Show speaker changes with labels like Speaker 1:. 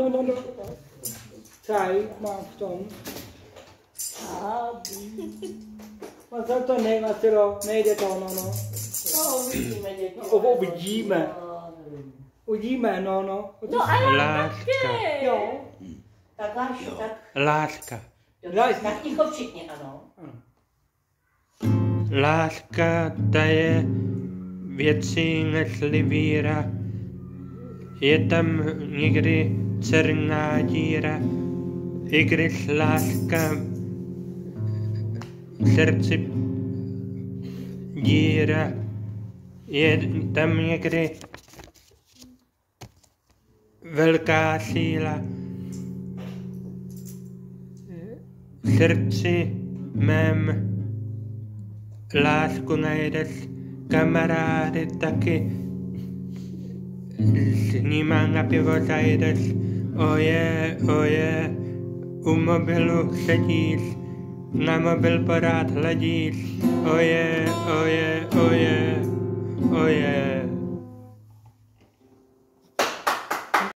Speaker 1: No. Čaj mám v tom. No to nejde to, no.
Speaker 2: No, uvidíme, děti.
Speaker 1: Uvidíme. Uvidíme, no.
Speaker 2: No a já
Speaker 3: Láska.
Speaker 2: také.
Speaker 1: Jo.
Speaker 2: Tak Lášu, tak.
Speaker 3: Láska.
Speaker 2: Tak ticho všichni, ano.
Speaker 3: Láska, ta je věcí nežli víra. Je tam někdy černá díra, i když láska v srdci díra, je tam někdy velká síla. V srdci mém lásku najdeš, kamarády taky. S nima na pivo zajdeš, oje, u mobilu sedíš, na mobil pořád hledíš, oje.